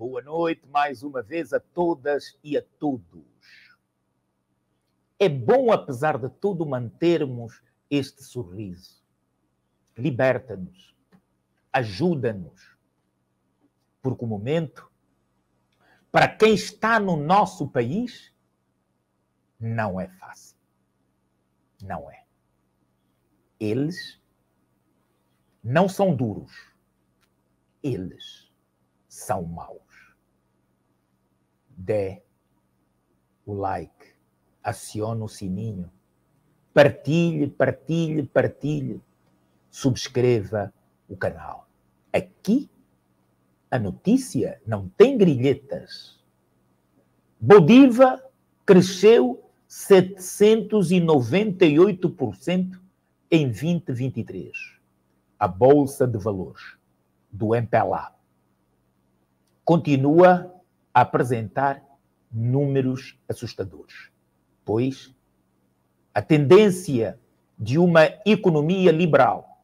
Boa noite mais uma vez a todas e a todos. É bom, apesar de tudo, mantermos este sorriso. Liberta-nos, ajuda-nos, porque o momento, para quem está no nosso país, não é fácil. Não é. Eles não são duros. Eles são maus. Dê o like, acione o sininho, partilhe, subscreva o canal. Aqui a notícia não tem grilhetas. Bodiva cresceu 798% em 2023. A Bolsa de Valores do MPLA continua a apresentar números assustadores, pois a tendência de uma economia liberal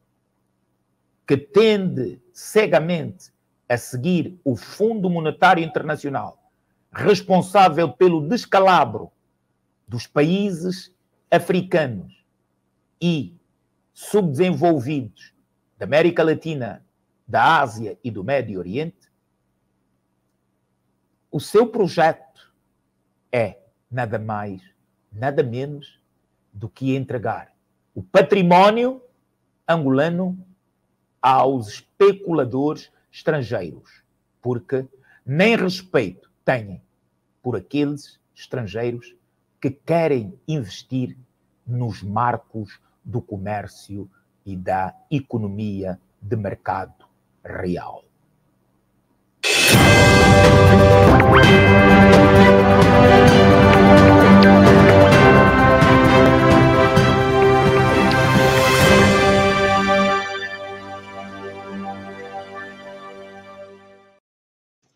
que tende cegamente a seguir o Fundo Monetário Internacional, responsável pelo descalabro dos países africanos e subdesenvolvidos da América Latina, da Ásia e do Médio Oriente, o seu projeto é nada mais, nada menos do que entregar o património angolano aos especuladores estrangeiros, porque nem respeito têm por aqueles estrangeiros que querem investir nos marcos do comércio e da economia de mercado real.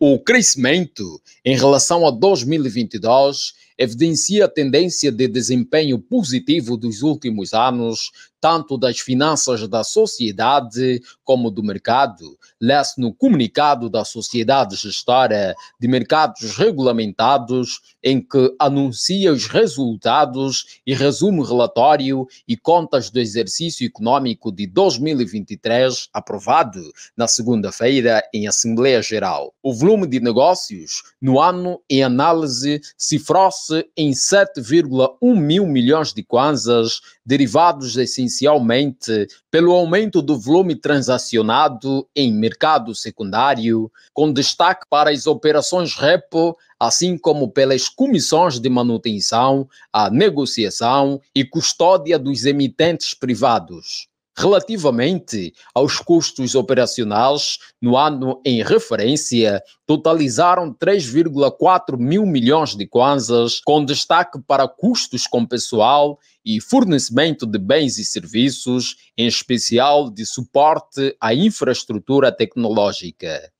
O crescimento em relação a 2022 evidencia a tendência de desempenho positivo dos últimos anos, tanto das finanças da sociedade como do mercado, lê-se no comunicado da Sociedade Gestora de Mercados Regulamentados, em que anuncia os resultados e resume relatório e contas do exercício econômico de 2023, aprovado na segunda-feira em Assembleia Geral. O volume de negócios no ano em análise cifrou-se em 7,1 mil milhões de kwanzas, derivados essencialmente pelo aumento do volume transacionado em mercado secundário, com destaque para as operações repo, assim como pelas comissões de manutenção, a negociação e custódia dos emitentes privados. Relativamente aos custos operacionais, no ano em referência, totalizaram 3,4 mil milhões de kwanzas, com destaque para custos com pessoal e fornecimento de bens e serviços, em especial de suporte à infraestrutura tecnológica.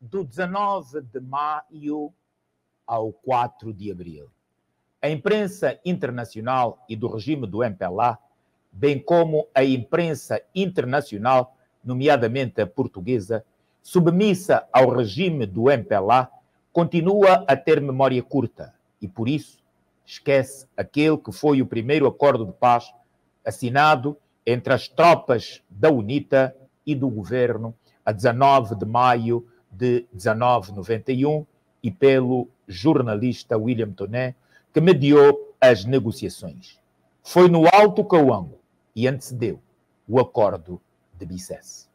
Do 19 de maio ao 4 de abril. A imprensa internacional e do regime do MPLA, bem como a imprensa internacional, nomeadamente a portuguesa, submissa ao regime do MPLA, continua a ter memória curta e, por isso, esquece aquele que foi o primeiro acordo de paz assinado entre as tropas da UNITA e do governo a 19 de maio de 1991 e pelo jornalista William Toné, que mediou as negociações. Foi no Alto Cauango e antecedeu o Acordo de Bicesse.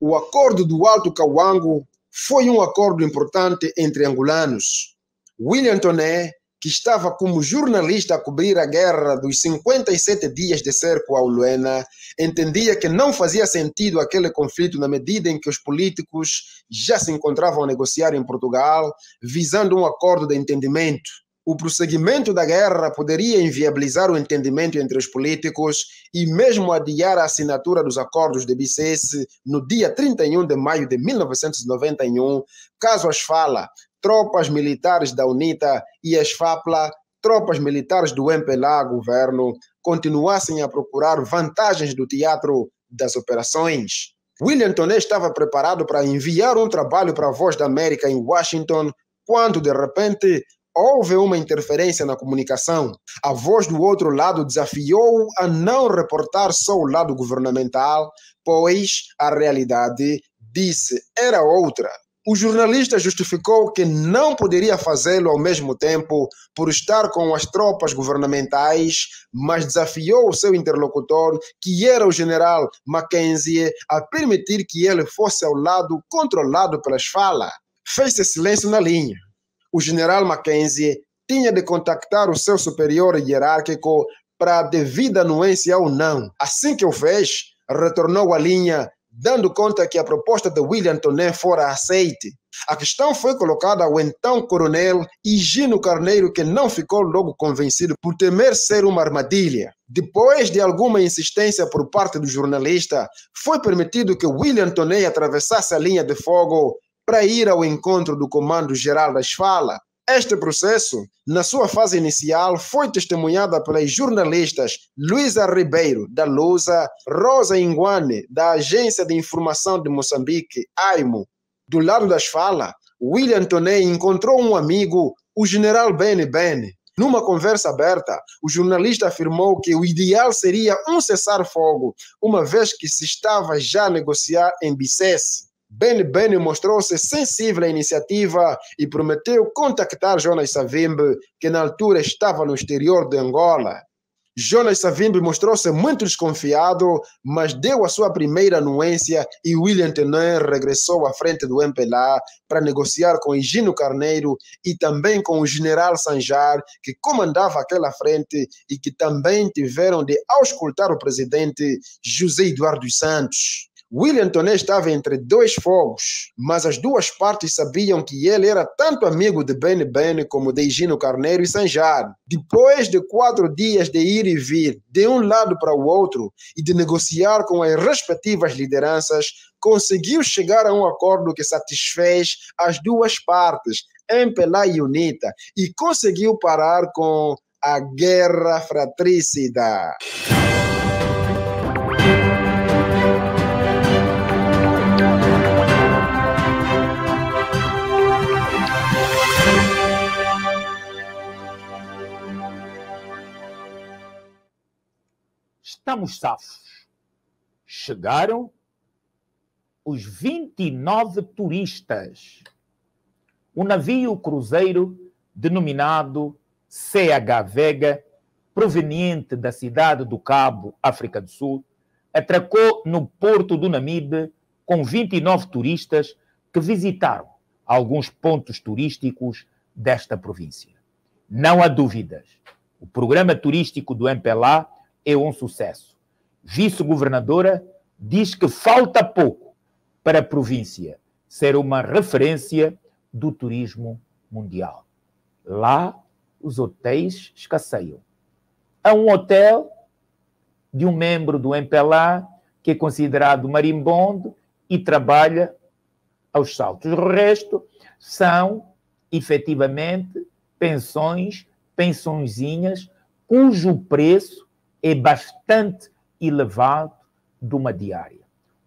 O Acordo do Alto Cauango foi um acordo importante entre angolanos. William Toné que estava como jornalista a cobrir a guerra dos 57 dias de cerco ao Luena, entendia que não fazia sentido aquele conflito na medida em que os políticos já se encontravam a negociar em Portugal, visando um acordo de entendimento. O prosseguimento da guerra poderia inviabilizar o entendimento entre os políticos e mesmo adiar a assinatura dos acordos de Bicesse no dia 31 de maio de 1991, caso as FALA, tropas militares da UNITA, e as FAPLA, tropas militares do MPLA, governo, continuassem a procurar vantagens do teatro das operações. William Toné estava preparado para enviar um trabalho para a Voz da América em Washington, quando, de repente, houve uma interferência na comunicação. A voz do outro lado desafiou-o a não reportar só o lado governamental, pois a realidade, disse, era outra. O jornalista justificou que não poderia fazê-lo ao mesmo tempo por estar com as tropas governamentais, mas desafiou o seu interlocutor, que era o general Mackenzie, a permitir que ele fosse ao lado controlado pelas FALA. Fez-se silêncio na linha. O general Mackenzie tinha de contactar o seu superior hierárquico para a devida anuência ou não. Assim que o fez, retornou à linha, dando conta que a proposta de William Toné fora aceite. A questão foi colocada ao então coronel Higino Carneiro, que não ficou logo convencido por temer ser uma armadilha. Depois de alguma insistência por parte do jornalista, foi permitido que William Toné atravessasse a linha de fogo para ir ao encontro do Comando-Geral das FALA. Este processo, na sua fase inicial, foi testemunhada pelas jornalistas Luísa Ribeiro, da Lusa, Rosa Inguane, da Agência de Informação de Moçambique, AIMO. Do lado das FALA, William Toné encontrou um amigo, o general Beni Beni. Numa conversa aberta, o jornalista afirmou que o ideal seria um cessar-fogo, uma vez que se estava já a negociar em Bicesse. Beni Beni mostrou-se sensível à iniciativa e prometeu contactar Jonas Savimbi, que na altura estava no exterior de Angola. Jonas Savimbi mostrou-se muito desconfiado, mas deu a sua primeira anuência e William Toné regressou à frente do MPLA para negociar com Higino Carneiro e também com o general Sanjar, que comandava aquela frente e que também tiveram de auscultar o presidente José Eduardo dos Santos. William Toné estava entre dois fogos, mas as duas partes sabiam que ele era tanto amigo de Beni Beni como de Higino Carneiro e Sanjar. Depois de 4 dias de ir e vir de um lado para o outro e de negociar com as respectivas lideranças, conseguiu chegar a um acordo que satisfez as duas partes, MPLA e UNITA, e conseguiu parar com a Guerra Fratricida. Estamos safos. Chegaram os 29 turistas. O navio cruzeiro denominado CH Vega, proveniente da cidade do Cabo, África do Sul, atracou no porto do Namibe com 29 turistas que visitaram alguns pontos turísticos desta província. Não há dúvidas, o programa turístico do MPLA é um sucesso. Vice-governadora diz que falta pouco para a província ser uma referência do turismo mundial. Lá, os hotéis escasseiam. Há um hotel de um membro do MPLA que é considerado marimbondo e trabalha aos saltos. O resto são, efetivamente, pensõezinhas, cujo preço é bastante elevado de uma diária.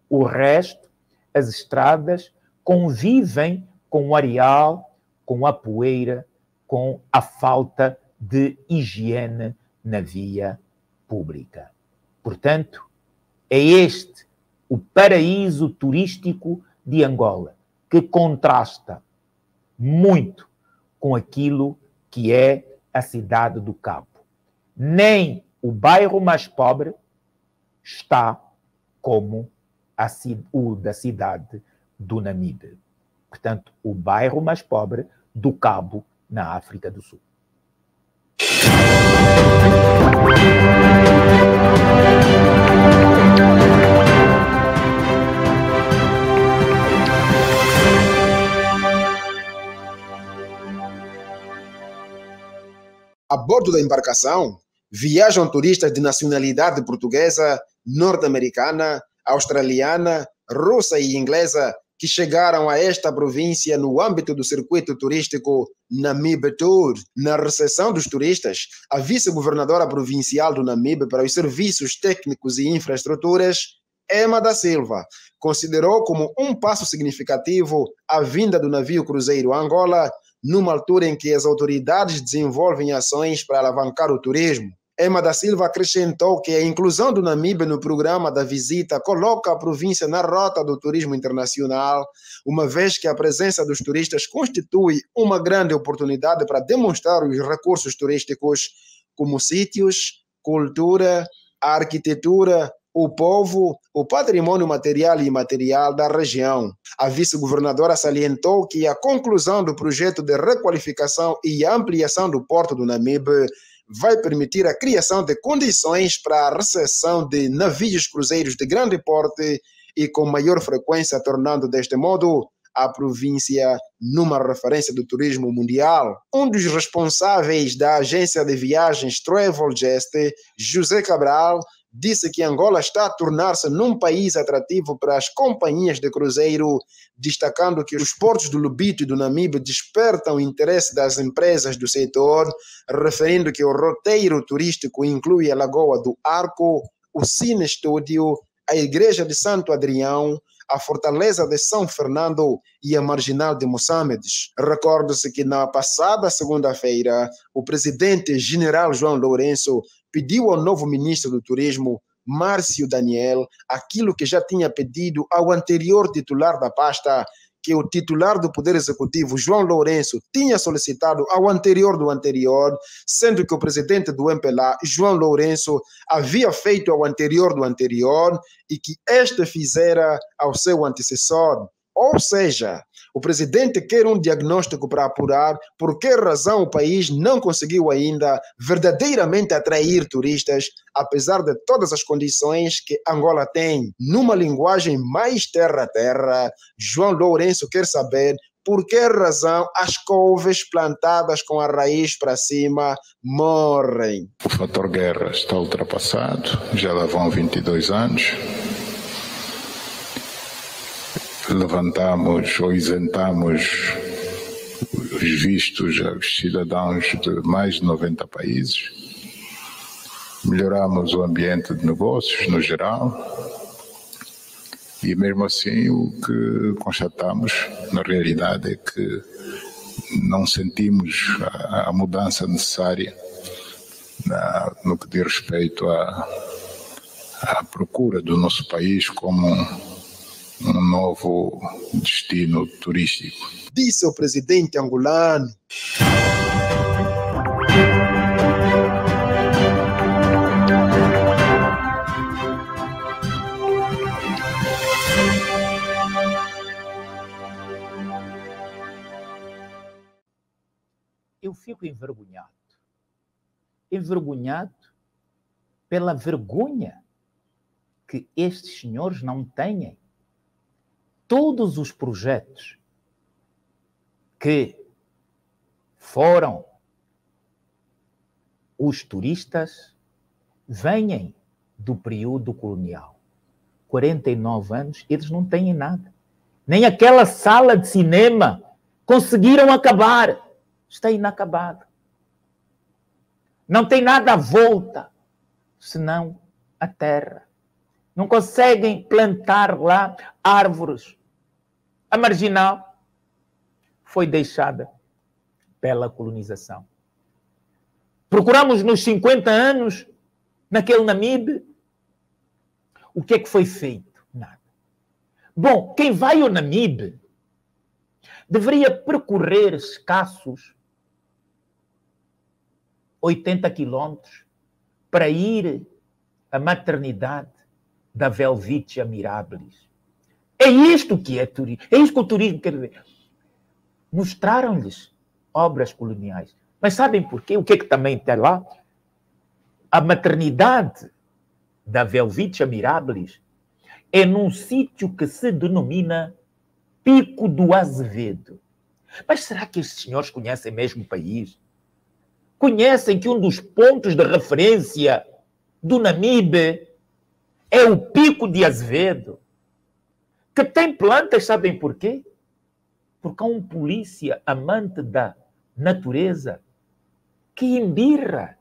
O resto, as estradas, convivem com o areal, com a poeira, com a falta de higiene na via pública. Portanto, é este o paraíso turístico de Angola, que contrasta muito com aquilo que é a cidade do Cabo. Nem o bairro mais pobre está como o da cidade do Namibe. Portanto, o bairro mais pobre do Cabo, na África do Sul. A bordo da embarcação, viajam turistas de nacionalidade portuguesa, norte-americana, australiana, russa e inglesa que chegaram a esta província no âmbito do circuito turístico Namibe Tour. Na recepção dos turistas, a vice-governadora provincial do Namibe para os serviços técnicos e infraestruturas, Emma da Silva, considerou como um passo significativo a vinda do navio cruzeiro Angola, numa altura em que as autoridades desenvolvem ações para alavancar o turismo. Emma da Silva acrescentou que a inclusão do Namibe no programa da visita coloca a província na rota do turismo internacional, uma vez que a presença dos turistas constitui uma grande oportunidade para demonstrar os recursos turísticos, como sítios, cultura, arquitetura, o povo, o patrimônio material e imaterial da região. A vice-governadora salientou que a conclusão do projeto de requalificação e ampliação do porto do Namibe vai permitir a criação de condições para a recepção de navios cruzeiros de grande porte e com maior frequência, tornando deste modo a província numa referência do turismo mundial. Um dos responsáveis da agência de viagens Travelgest, José Cabral, disse que Angola está a tornar-se num país atrativo para as companhias de cruzeiro, destacando que os portos do Lubito e do Namibe despertam o interesse das empresas do setor, referindo que o roteiro turístico inclui a Lagoa do Arco, o Cine Estúdio, a Igreja de Santo Adrião, a Fortaleza de São Fernando e a Marginal de Moçambiques. Recorde-se que na passada segunda-feira, o presidente general João Lourenço pediu ao novo ministro do Turismo, Márcio Daniel, aquilo que já tinha pedido ao anterior titular da pasta, que o titular do Poder Executivo, João Lourenço, tinha solicitado ao anterior do anterior, sendo que o presidente do MPLA, João Lourenço, havia feito ao anterior do anterior e que este fizera ao seu antecessor. Ou seja, o presidente quer um diagnóstico para apurar por que razão o país não conseguiu ainda verdadeiramente atrair turistas, apesar de todas as condições que Angola tem. Numa linguagem mais terra-a-terra, João Lourenço quer saber por que razão as couves plantadas com a raiz para cima morrem. O fator guerra está ultrapassado, já lá vão 22 anos. Levantamos ou isentamos os vistos aos cidadãos de mais de 90 países, melhoramos o ambiente de negócios no geral e mesmo assim o que constatamos na realidade é que não sentimos a mudança necessária no que diz respeito à procura do nosso país como um novo destino turístico. Disse o presidente angolano. Eu fico envergonhado. Envergonhado pela vergonha que estes senhores não têm. Todos os projetos que foram os turistas vêm do período colonial. 49 anos, eles não têm nada. Nem aquela sala de cinema conseguiram acabar. Está inacabado. Não tem nada à volta, senão a terra. Não conseguem plantar lá árvores. A marginal foi deixada pela colonização. Procuramos nos 50 anos, naquele Namibe, o que é que foi feito? Nada. Bom, quem vai ao Namibe deveria percorrer escassos 80 quilômetros para ir à maternidade da Welwitschia Mirabilis. É isto que é turismo. É isto que o turismo quer dizer. Mostraram-lhes obras coloniais. Mas sabem porquê? O que é que também tem lá? A maternidade da Welwitschia Mirabilis é num sítio que se denomina Pico do Azevedo. Mas será que estes senhores conhecem mesmo o país? conhecem que um dos pontos de referência do Namibe é o Pico de Azevedo, que tem plantas, sabem por quê? Porque há um polícia amante da natureza que embirra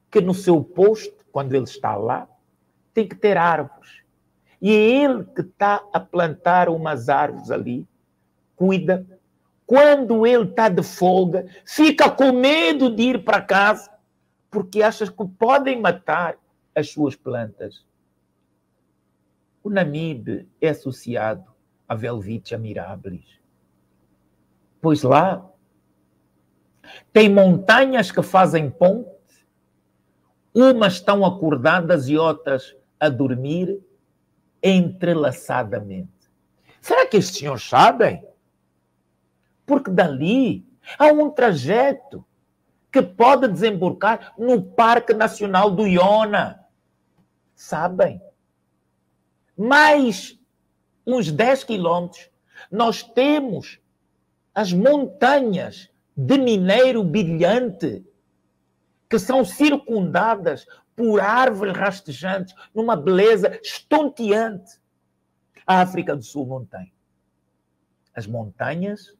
que no seu posto, quando ele está lá, tem que ter árvores. E é ele que está a plantar umas árvores ali, cuida. Quando ele está de folga, fica com medo de ir para casa, porque acha que podem matar as suas plantas. O Namibe é associado a Welwitschia mirabilis, pois lá tem montanhas que fazem ponte, umas estão acordadas e outras a dormir entrelaçadamente. Será que estes senhores sabem? Porque dali há um trajeto que pode desembocar no Parque Nacional do Iona. Sabem? Mais uns 10 quilômetros, nós temos as montanhas de Mineiro Brilhante, que são circundadas por árvores rastejantes, numa beleza estonteante. A África do Sul não tem. As montanhas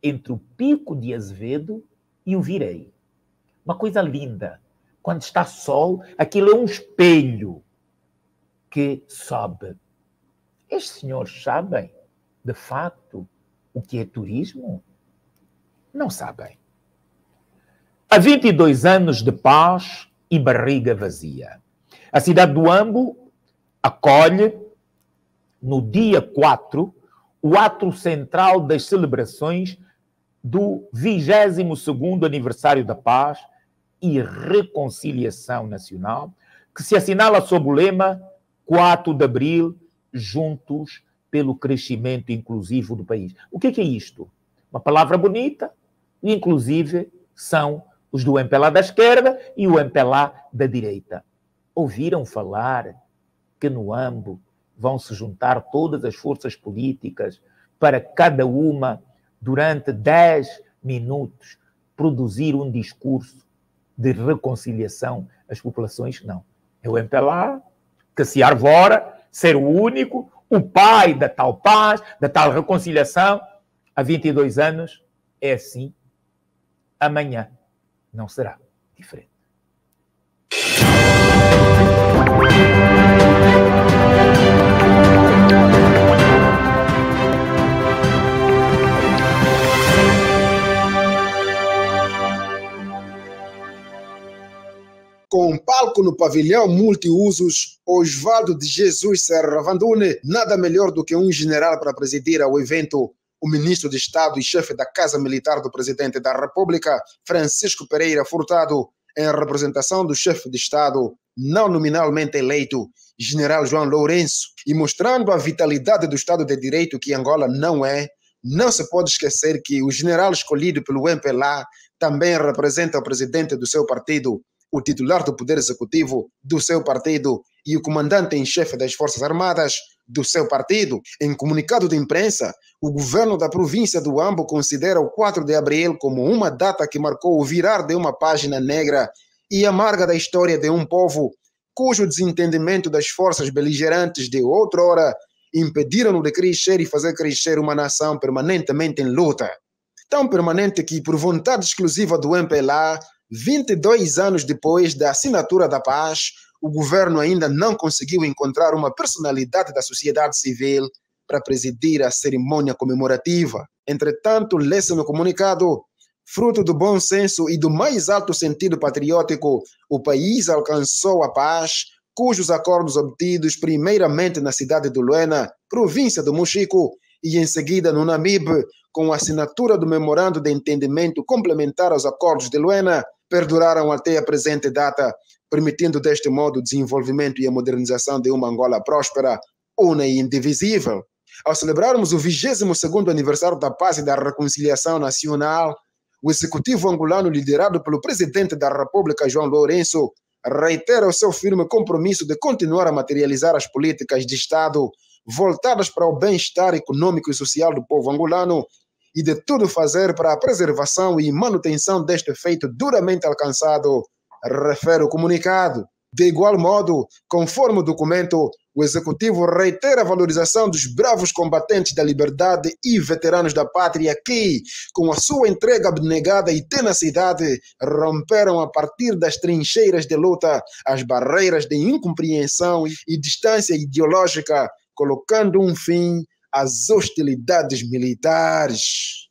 entre o Pico de Azevedo e o Virei. Uma coisa linda. Quando está sol, aquilo é um espelho que sobe. Estes senhores sabem, de facto, o que é turismo? Não sabem. Há 22 anos de paz e barriga vazia. A cidade do Ambo acolhe, no dia 4, o ato central das celebrações do 22º aniversário da paz e reconciliação nacional, que se assinala sob o lema 4 de abril, juntos pelo crescimento inclusivo do país. O que é isto? Uma palavra bonita, inclusive são os do MPLA da esquerda e o MPLA da direita. Ouviram falar que no Ambo vão se juntar todas as forças políticas para cada uma, durante 10 minutos, produzir um discurso de reconciliação às populações? Não. É o MPLA que se arvora ser o único, o pai da tal paz, da tal reconciliação. Há 22 anos é assim. Amanhã não será diferente. Com um palco no pavilhão multiusos, Osvaldo de Jesus Serra Vandune, nada melhor do que um general para presidir ao evento. O ministro de Estado e chefe da Casa Militar do Presidente da República, Francisco Pereira Furtado, em representação do chefe de Estado, não nominalmente eleito, general João Lourenço, e mostrando a vitalidade do Estado de Direito que Angola não é, não se pode esquecer que o general escolhido pelo MPLA também representa o presidente do seu partido, o titular do Poder Executivo do seu partido e o comandante em chefe das Forças Armadas do seu partido. Em comunicado de imprensa, o governo da província do Ambo considera o 4 de abril como uma data que marcou o virar de uma página negra e amarga da história de um povo cujo desentendimento das forças beligerantes de outrora impediram-no de crescer e fazer crescer uma nação permanentemente em luta. Tão permanente que, por vontade exclusiva do MPLA, 22 anos depois da assinatura da paz, o governo ainda não conseguiu encontrar uma personalidade da sociedade civil para presidir a cerimônia comemorativa. Entretanto, lê-se no comunicado, fruto do bom senso e do mais alto sentido patriótico, o país alcançou a paz, cujos acordos obtidos primeiramente na cidade de Luena, província do Mochico, e em seguida no Namibe, com a assinatura do memorando de entendimento complementar aos acordos de Luena, perduraram até a presente data, permitindo deste modo o desenvolvimento e a modernização de uma Angola próspera, una e indivisível. Ao celebrarmos o 22º aniversário da paz e da reconciliação nacional, o executivo angolano liderado pelo presidente da República, João Lourenço, reitera o seu firme compromisso de continuar a materializar as políticas de Estado voltadas para o bem-estar econômico e social do povo angolano e de tudo fazer para a preservação e manutenção deste feito duramente alcançado, refere o comunicado. De igual modo, conforme o documento, o Executivo reitera a valorização dos bravos combatentes da liberdade e veteranos da pátria que, com a sua entrega abnegada e tenacidade, romperam a partir das trincheiras de luta as barreiras de incompreensão e distância ideológica, colocando um fim às hostilidades militares.